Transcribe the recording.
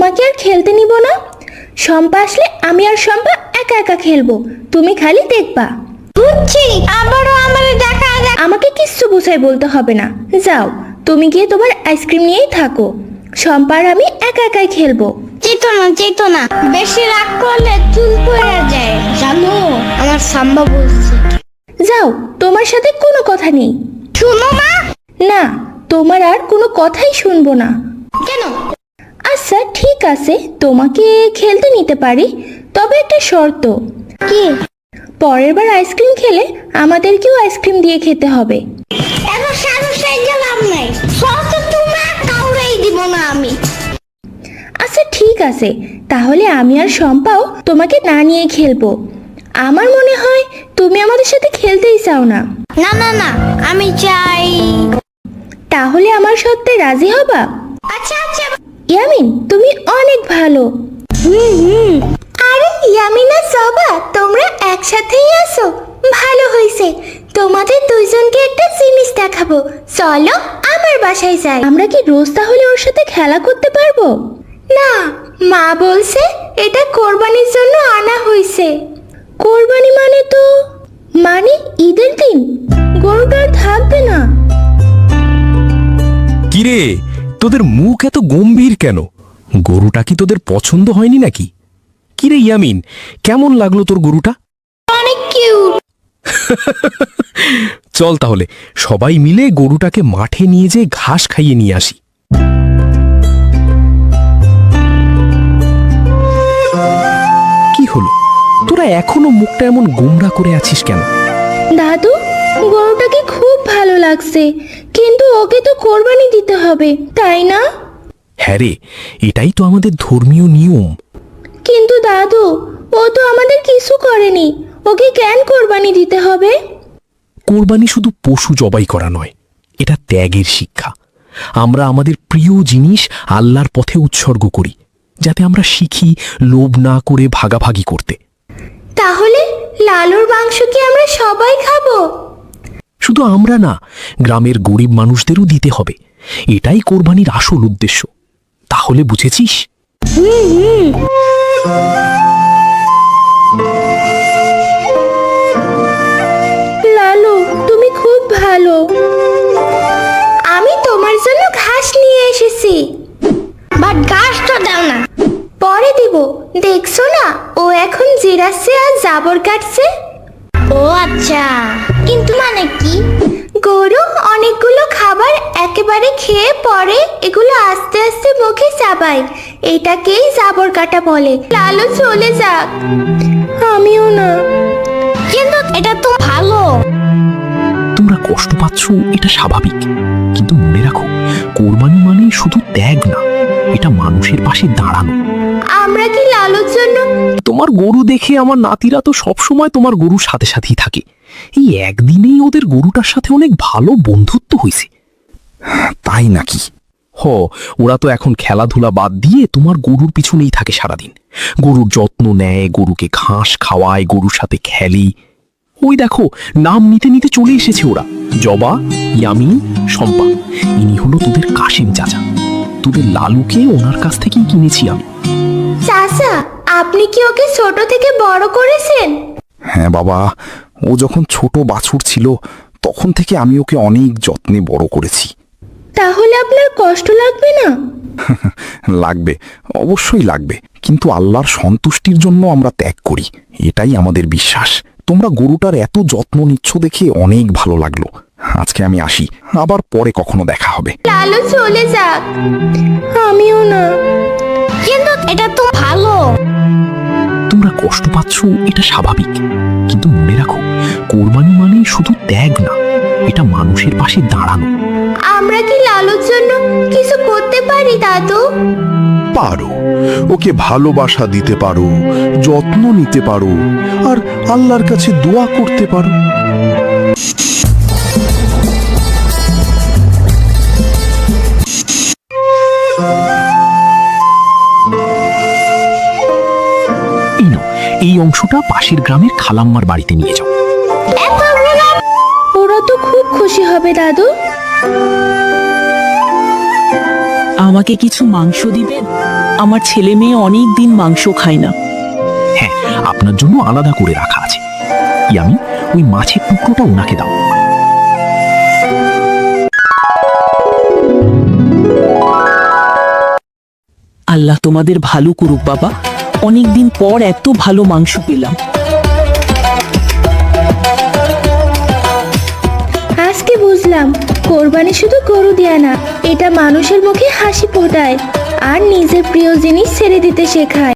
তোমাকে আর খেলতে নিব না। শম্পা আসলে আমি আর শম্পা একা একা খেলবো, তুমি খালি দেখবা। বুঝছি, আবারও আমারে দেখা। আমাকে কিচ্ছু বুঝাই বলতে হবে না, যাও তুমি গিয়ে তোমার আইসক্রিম নিয়েই থাকো। শম্পা আর আমি একা একাই খেলবো। চেতো না, বেশি রাগ করলে চুল পড়ে যায় জানো, আমার সাম্বা বলছে। যাও, তোমার সাথে কোনো কথা নেই। শুনো মা। না, তোমার আর কোনো কথাই শুনবো না। কেন? আচ্ছা ঠিক আছে, তোমাকে খেলতে নিতে পারি, তবে একটা শর্ত। কি? পরের বার আইসক্রিম খেলে আমাদেরকেও আইসক্রিম দিয়ে খেতে হবে। আচ্ছা ঠিক আছে, তাহলে আমি আর শম্পাও তোমাকে না নিয়ে খেলবো। আমার মনে হয় তুমি আমাদের সাথে খেলতেই চাও না। না, আমি চাই। তাহলে আমার সত্যি রাজি হবা? আচ্ছা। ইয়ামিন, তুমি অনেক ভালো। আরে ইয়ামিনা সবা, তোমরা একসাথেই আছো, ভালো হয়েছে। তোমাদের দুইজনকে একটা জিনিস দেখাবো, চলো আমার বাসায় যাই। আমরা কি রোজ তাহলে ওর সাথে খেলা করতে পারবো? না, মা বলছে এটা কোরবানির জন্য আনা হয়েছে। কোরবানি মানে ঈদের দিন? গরুটা আর থাকবে না। কিরে, তোদের মুখ এত গম্ভীর কেন? গরুটা কি তোদের পছন্দ হয়নি নাকি? কিরে ইয়ামিন, কেমন লাগলো তোর গরুটা? অনেক কিউট। চল তাহলে সবাই মিলে গরুটাকে মাঠে নিয়ে যেয়ে ঘাস খাইয়ে নিয়ে আসি। কি হলো, তোরা এখনো মুখটা এমন গোমড়া করে আছিস কেন? দাদু, গরুটাকে খুব ভালো লাগছে, কিন্তু ওকে তো কোরবানি দিতে হবে, তাই না? হ্যাঁ রে, এটাই তো আমাদের ধর্মীয় নিয়ম। কিন্তু দাদু, ও তো আমাদের কিছু করেনি, ওকে কেন কোরবানি দিতে হবে? কোরবানি শুধু পশু জবাই করা নয়, এটা ত্যাগের শিক্ষা। আমরা আমাদের প্রিয় জিনিস আল্লাহর পথে উৎসর্গ করি, যাতে আমরা শিখি লোভ না করে ভাগাভাগি করতে। তাহলে লালুর মাংস কি আমরা সবাই খাবো? শুধু আমরা না, গ্রামের গরিব মানুষদেরও দিতে হবে। এটাই কোরবানির আসল উদ্দেশ্য। তাহলে বুঝেছিস? লালু, তুমি খুব ভালো। আমি তোমার জন্য ঘাস নিয়ে এসেছি। বাট ঘাস তো দাও না। পরে দিব, দেখছো না ও এখন জিরাচ্ছে আর জাবর কাটছে। ও আচ্ছা, কিন্তু মানে কি? গরু অনেকগুলো খাবার একেবারে খেয়ে পরে এগুলো আস্তে আস্তে মুখে চাবায়, এটাকেই জাবর কাটা বলে। লালু চলে যাক। আমিও না, কিন্তু এটা তো ভালো। তোমরা কষ্ট পাচ্ছ, এটা স্বাভাবিক, কিন্তু মনে রাখো, কোরবানি মানে শুধু ত্যাগ না, এটা মানুষের পাশে দাঁড়ানো। আমরা কি লালুর জন্য? তোমার গরু দেখে আমার নাতিরা তো সবসময় তোমার গরুর সাথে সাথেই থাকে। এই একদিনেই ওদের গরুটার সাথে অনেক ভালো বন্ধুত্ব হয়েছে। তাই নাকি? ওরা তো এখন খেলাধুলা বাদ দিয়ে তোমার গরুর পিছনেই থাকে সারাদিন। গরুর যত্ন নেয়, গরুকে ঘাস খাওয়ায়, গরুর সাথে খেলি। ওই দেখো, নাম নিতে নিতে চলে এসেছে ওরা। জবা, ইয়ামিন, শম্পা, ইনি হলো তোদের কাশিম চাচা। তোদের লালুকে ওনার কাছ থেকেই কিনেছি আমি। চাচা, আপনি কি ওকে ছোট থেকে বড় করেছেন? হ্যাঁ বাবা, ও যখন ছোট বাছুর ছিল তখন থেকে আমি ওকে অনেক যত্নে বড় করেছি। তাহলে আপনার কষ্ট লাগবে না? লাগবে, অবশ্যই লাগবে, কিন্তু আল্লাহর সন্তুষ্টির জন্য আমরা ত্যাগ করি, এটাই আমাদের বিশ্বাস। তোমরা গরুটার এত যত্ন নিচ্ছ দেখে অনেক ভালো লাগলো। আজকে আমি আসি, আবার পরে কখনো দেখা হবে। লালু চলে যাক। আমিও না, কিন্তু এটা তো ভালো। তোমরা কষ্ট পাচ্ছ, এটা স্বাভাবিক, কিন্তু মনে রাখো, কোরবানি মানে শুধু ত্যাগ না, এটা মানুষের পাশে দাঁড়ানো। আমরা কি লালুর জন্য কিছু করতে পারি দাদু? পারো, ওকে ভালোবাসা দিতে পারো, যত্ন নিতে পারো, আর আল্লাহর কাছে দোয়া করতে পারো। এই অংশটা পাশের গ্রামের খালাম্মার বাড়িতে নিয়ে যাও। ওরা তো খুব খুশি হবে দাদু। আমার আমাকে কিছু মাংস দিবেন? আমার ছেলে মেয়ে অনেক দিন মাংস খায় না। হ্যাঁ, আপনার জন্য আলাদা করে রাখা আছে। ইয়ামিন, ওই মাছের টুকরোটা ওনাকে দাও। আল্লাহ তোমাদের ভালো করুক বাবা, অনেক দিন পর এত ভালো মাংস পেলাম। আজকে বুঝলাম কোরবানি শুধু গরু দেয়া না, এটা মানুষের মুখে হাসি ফোটায় আর নিজের প্রিয় জিনিস ছেড়ে দিতে শেখায়।